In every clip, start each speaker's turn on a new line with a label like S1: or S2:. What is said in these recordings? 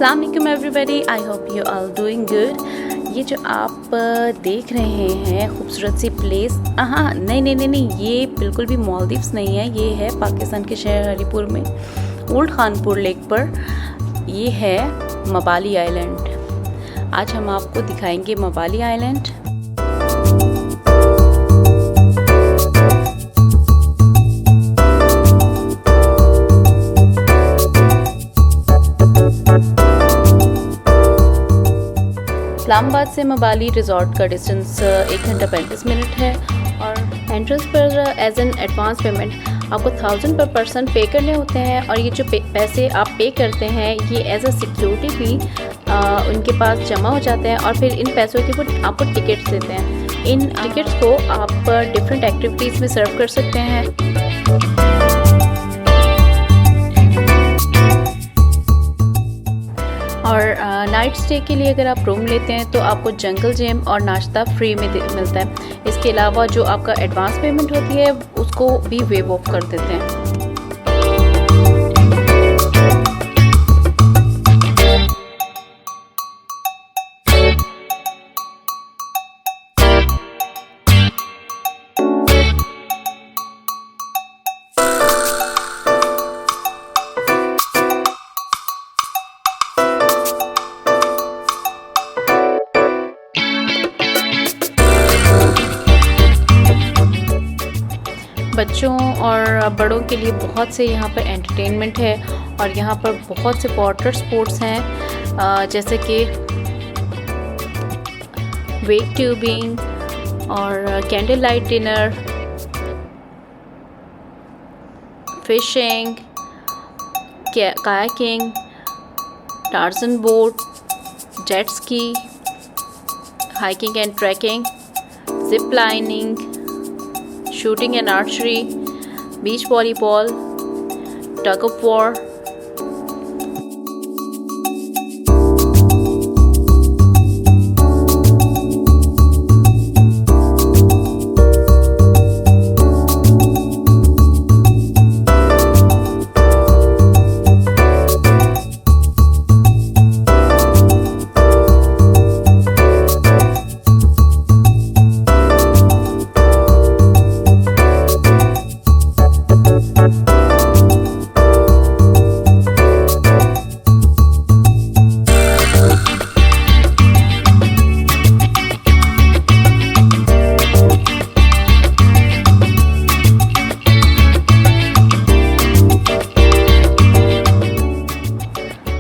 S1: अस्सलाम वालेकुम everybody, I hope you are doing good. ये जो आप देख रहे हैं खूबसूरत सी प्लेस, हाँ नहीं, ये बिल्कुल भी मालदीव्स नहीं है। ये है पाकिस्तान के शहर हरीपुर में ओल्ड खानपुर लेक पर। ये है मबाली आइलैंड। आज हम आपको दिखाएंगे मबाली आइलैंड। इस्लामाबाद से मबाली रिजॉर्ट का डिस्टेंस 1 घंटा 35 मिनट है और एंट्रेंस पर एज एन एडवांस पेमेंट आपको 1000 पर पर्सन पे करने होते हैं। और ये जो पैसे आप पे करते हैं ये एज अ सिक्योरिटी भी उनके पास जमा हो जाते हैं और फिर इन पैसों के वो आपको टिकट्स देते हैं। इन टिकट्स को आप डिफरेंट एक्टिविटीज़ में सर्व कर सकते हैं। और नाइट स्टे के लिए अगर आप रूम लेते हैं तो आपको जंगल जिम और नाश्ता फ्री में मिलता है। इसके अलावा जो आपका एडवांस पेमेंट होती है उसको भी वेव ऑफ कर देते हैं। बच्चों और बड़ों के लिए बहुत से यहाँ पर एंटरटेनमेंट है और यहाँ पर बहुत से वाटर स्पोर्ट्स हैं, जैसे कि वेक ट्यूबिंग और candle light dinner, fishing, kayaking, Tarzan boat, jet ski, hiking and trekking, zip lining, shooting and archery, beach volleyball, tug of war.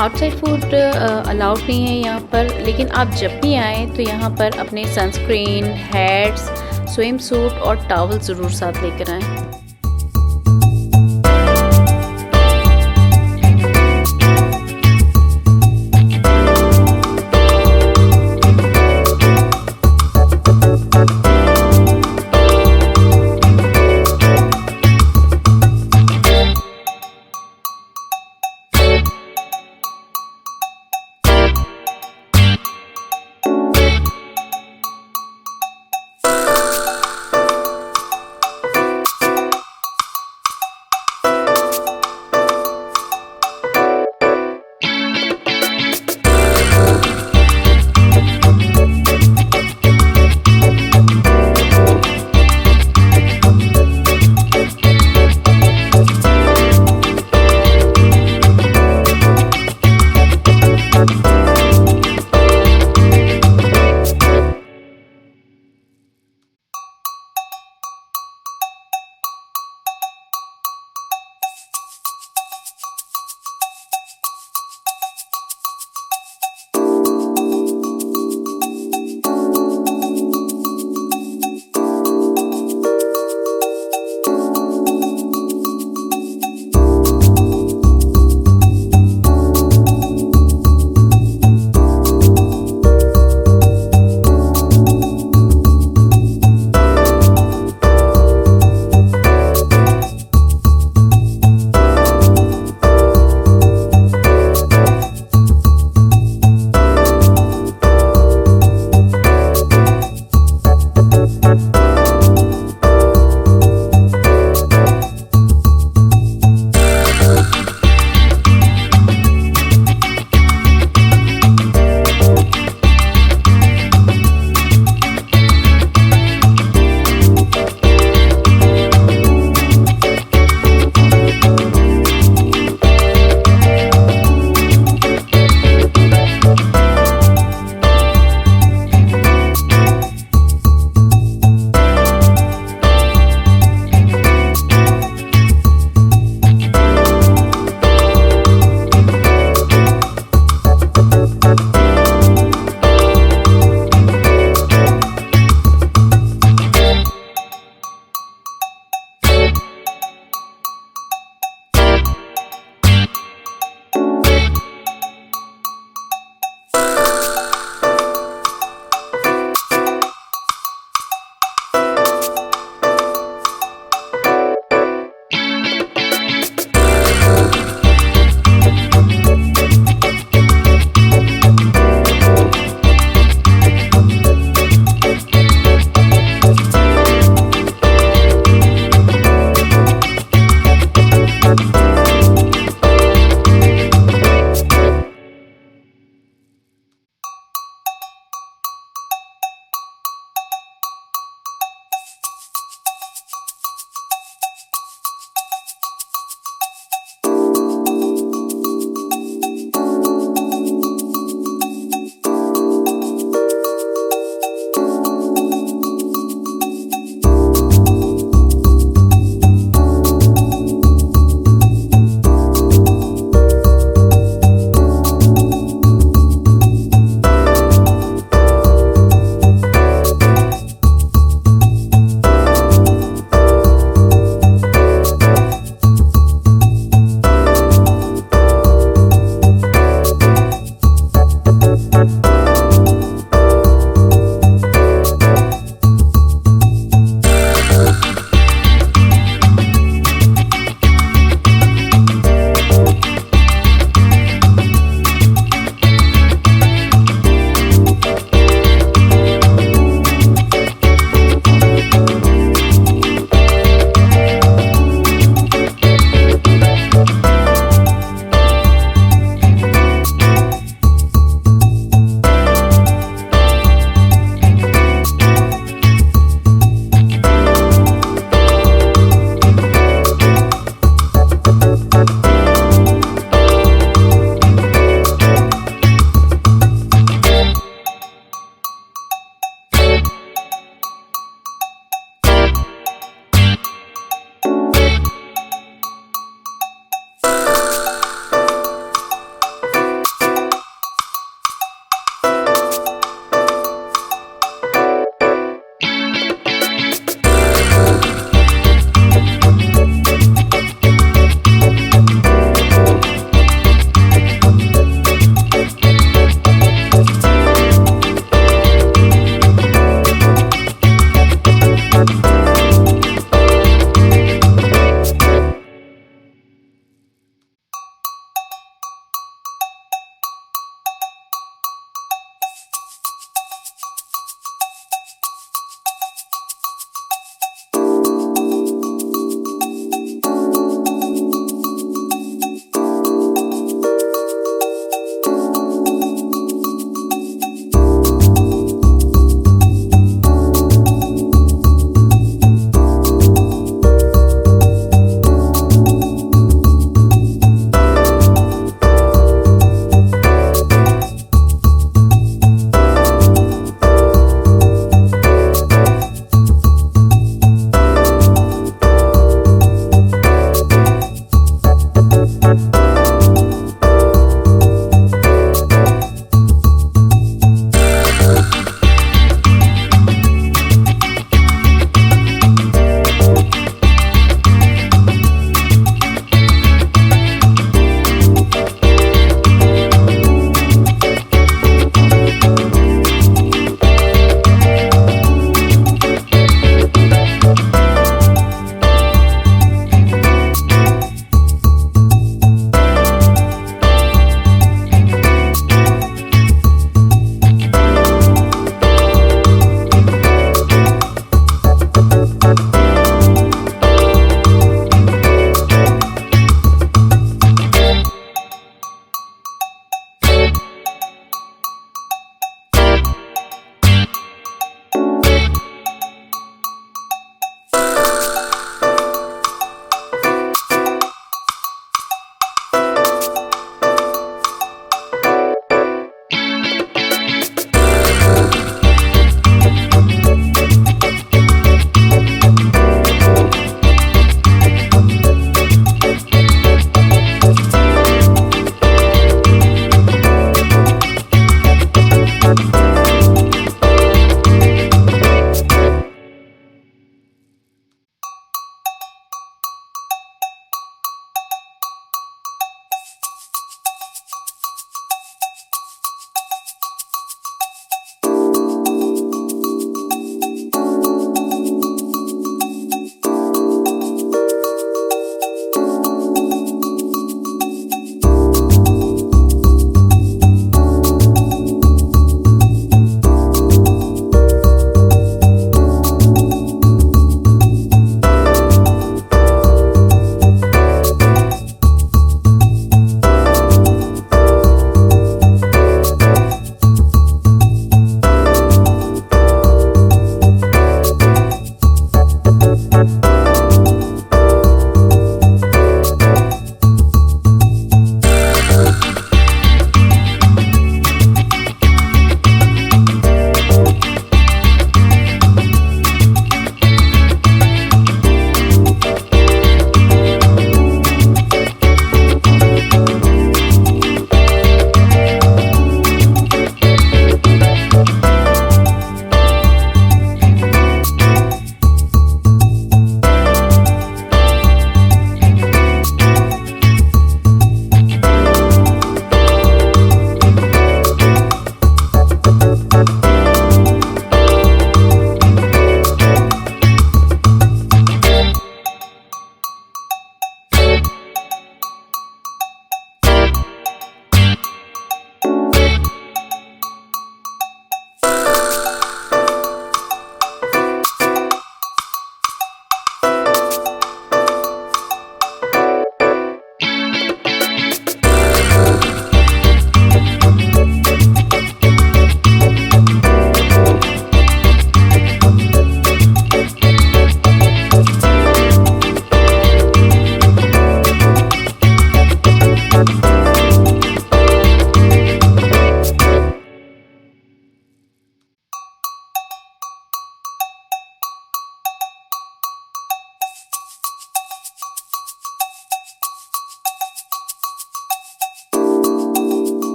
S1: Outside food allowed नहीं है यहाँ पर, लेकिन आप जब भी आएँ तो यहाँ पर अपने सनस्क्रीन, हैट्स, स्विम सूट और टॉवल ज़रूर साथ लेकर आएँ।